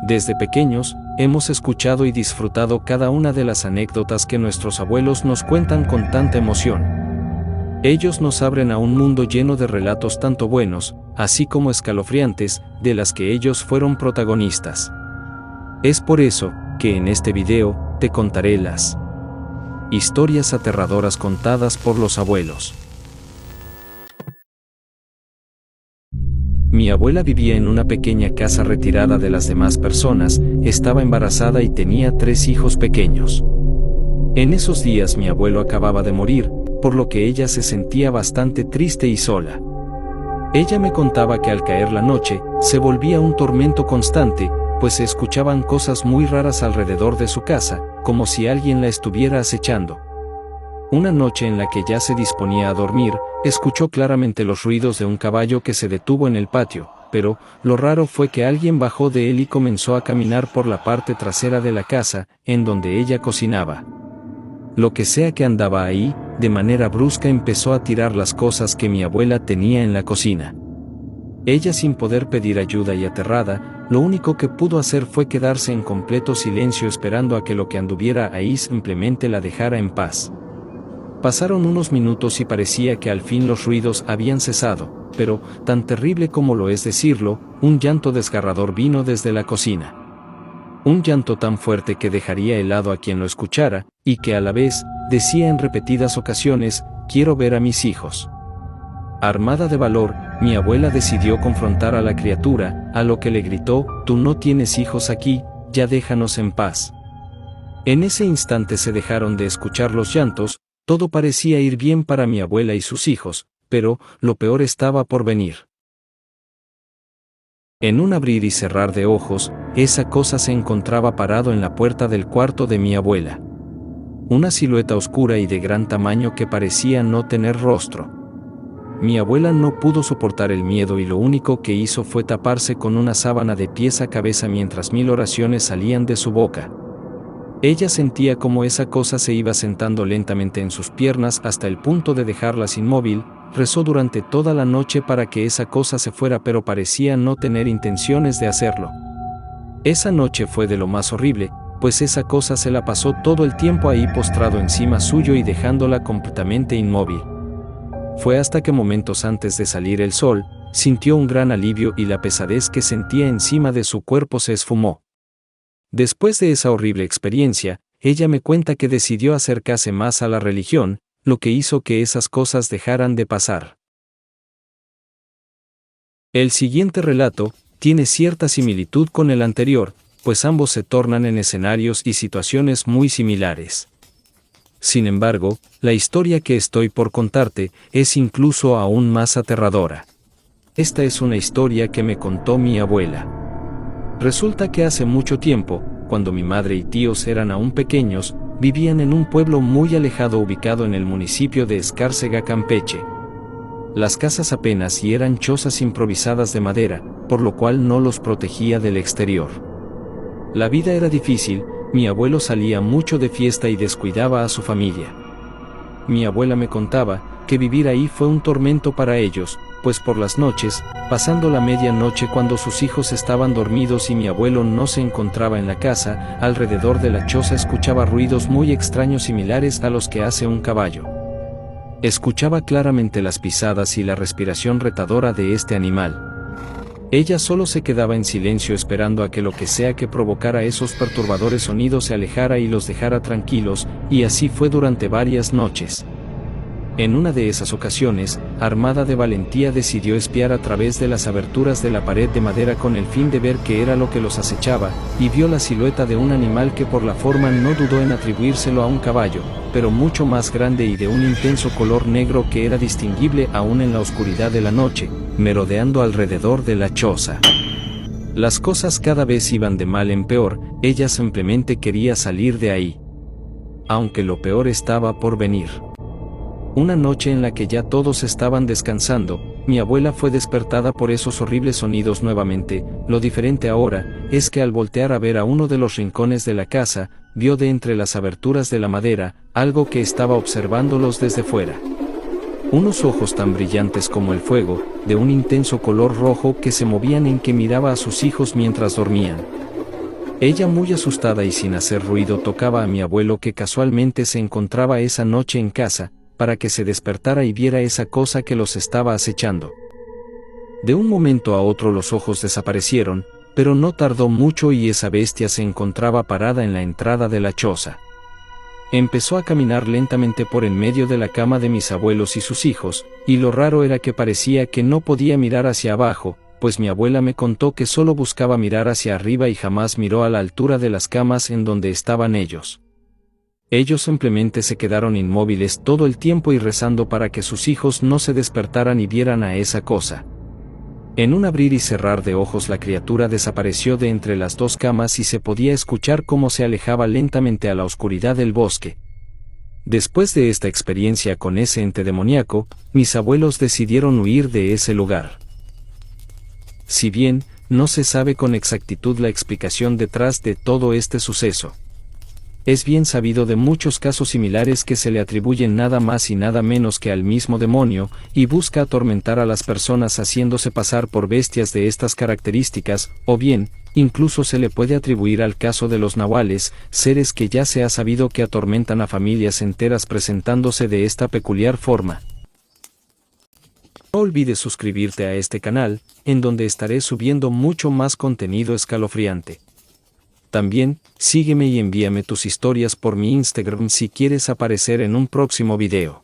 Desde pequeños, hemos escuchado y disfrutado cada una de las anécdotas que nuestros abuelos nos cuentan con tanta emoción. Ellos nos abren a un mundo lleno de relatos tanto buenos, así como escalofriantes, de las que ellos fueron protagonistas. Es por eso, que en este video, te contaré las historias aterradoras contadas por los abuelos. Mi abuela vivía en una pequeña casa retirada de las demás personas, estaba embarazada y tenía 3 hijos pequeños. En esos días mi abuelo acababa de morir, por lo que ella se sentía bastante triste y sola. Ella me contaba que al caer la noche, se volvía un tormento constante, pues se escuchaban cosas muy raras alrededor de su casa, como si alguien la estuviera acechando. Una noche en la que ya se disponía a dormir, escuchó claramente los ruidos de un caballo que se detuvo en el patio, pero lo raro fue que alguien bajó de él y comenzó a caminar por la parte trasera de la casa, en donde ella cocinaba. Lo que sea que andaba ahí, de manera brusca empezó a tirar las cosas que mi abuela tenía en la cocina. Ella, sin poder pedir ayuda y aterrada, lo único que pudo hacer fue quedarse en completo silencio esperando a que lo que anduviera ahí simplemente la dejara en paz. Pasaron unos minutos y parecía que al fin los ruidos habían cesado, pero, tan terrible como lo es decirlo, un llanto desgarrador vino desde la cocina. Un llanto tan fuerte que dejaría helado a quien lo escuchara, y que a la vez, decía en repetidas ocasiones, «Quiero ver a mis hijos». Armada de valor, mi abuela decidió confrontar a la criatura, a lo que le gritó, «Tú no tienes hijos aquí, ya déjanos en paz». En ese instante se dejaron de escuchar los llantos. Todo parecía ir bien para mi abuela y sus hijos, pero lo peor estaba por venir. En un abrir y cerrar de ojos, esa cosa se encontraba parado en la puerta del cuarto de mi abuela. Una silueta oscura y de gran tamaño que parecía no tener rostro. Mi abuela no pudo soportar el miedo y lo único que hizo fue taparse con una sábana de pies a cabeza mientras 1000 oraciones salían de su boca. Ella sentía como esa cosa se iba sentando lentamente en sus piernas hasta el punto de dejarlas inmóvil. Rezó durante toda la noche para que esa cosa se fuera, pero parecía no tener intenciones de hacerlo. Esa noche fue de lo más horrible, pues esa cosa se la pasó todo el tiempo ahí postrado encima suyo y dejándola completamente inmóvil. Fue hasta que momentos antes de salir el sol, sintió un gran alivio y la pesadez que sentía encima de su cuerpo se esfumó. Después de esa horrible experiencia, ella me cuenta que decidió acercarse más a la religión, lo que hizo que esas cosas dejaran de pasar. El siguiente relato tiene cierta similitud con el anterior, pues ambos se tornan en escenarios y situaciones muy similares. Sin embargo, la historia que estoy por contarte es incluso aún más aterradora. Esta es una historia que me contó mi abuela. Resulta que hace mucho tiempo, cuando mi madre y tíos eran aún pequeños, vivían en un pueblo muy alejado ubicado en el municipio de Escárcega, Campeche. Las casas apenas y eran chozas improvisadas de madera, por lo cual no los protegía del exterior. La vida era difícil, mi abuelo salía mucho de fiesta y descuidaba a su familia. Mi abuela me contaba que vivir ahí fue un tormento para ellos, pues por las noches, pasando la medianoche cuando sus hijos estaban dormidos y mi abuelo no se encontraba en la casa, alrededor de la choza escuchaba ruidos muy extraños similares a los que hace un caballo. Escuchaba claramente las pisadas y la respiración retadora de este animal. Ella solo se quedaba en silencio esperando a que lo que sea que provocara esos perturbadores sonidos se alejara y los dejara tranquilos, y así fue durante varias noches. En una de esas ocasiones, armada de valentía decidió espiar a través de las aberturas de la pared de madera con el fin de ver qué era lo que los acechaba, y vio la silueta de un animal que por la forma no dudó en atribuírselo a un caballo, pero mucho más grande y de un intenso color negro que era distinguible aún en la oscuridad de la noche, merodeando alrededor de la choza. Las cosas cada vez iban de mal en peor, ella simplemente quería salir de ahí. Aunque lo peor estaba por venir. Una noche en la que ya todos estaban descansando, mi abuela fue despertada por esos horribles sonidos nuevamente. Lo diferente ahora es que al voltear a ver a uno de los rincones de la casa, vio de entre las aberturas de la madera algo que estaba observándolos desde fuera. Unos ojos tan brillantes como el fuego, de un intenso color rojo que se movían en que miraba a sus hijos mientras dormían. Ella, muy asustada y sin hacer ruido, tocaba a mi abuelo, que casualmente se encontraba esa noche en casa, para que se despertara y viera esa cosa que los estaba acechando. De un momento a otro los ojos desaparecieron, pero no tardó mucho y esa bestia se encontraba parada en la entrada de la choza. Empezó a caminar lentamente por en medio de la cama de mis abuelos y sus hijos, y lo raro era que parecía que no podía mirar hacia abajo, pues mi abuela me contó que solo buscaba mirar hacia arriba y jamás miró a la altura de las camas en donde estaban ellos. Ellos simplemente se quedaron inmóviles todo el tiempo y rezando para que sus hijos no se despertaran y vieran a esa cosa. En un abrir y cerrar de ojos la criatura desapareció de entre las dos camas y se podía escuchar cómo se alejaba lentamente a la oscuridad del bosque. Después de esta experiencia con ese ente demoníaco, mis abuelos decidieron huir de ese lugar. Si bien, no se sabe con exactitud la explicación detrás de todo este suceso. Es bien sabido de muchos casos similares que se le atribuyen nada más y nada menos que al mismo demonio, y busca atormentar a las personas haciéndose pasar por bestias de estas características, o bien, incluso se le puede atribuir al caso de los nahuales, seres que ya se ha sabido que atormentan a familias enteras presentándose de esta peculiar forma. No olvides suscribirte a este canal, en donde estaré subiendo mucho más contenido escalofriante. También, sígueme y envíame tus historias por mi Instagram si quieres aparecer en un próximo video.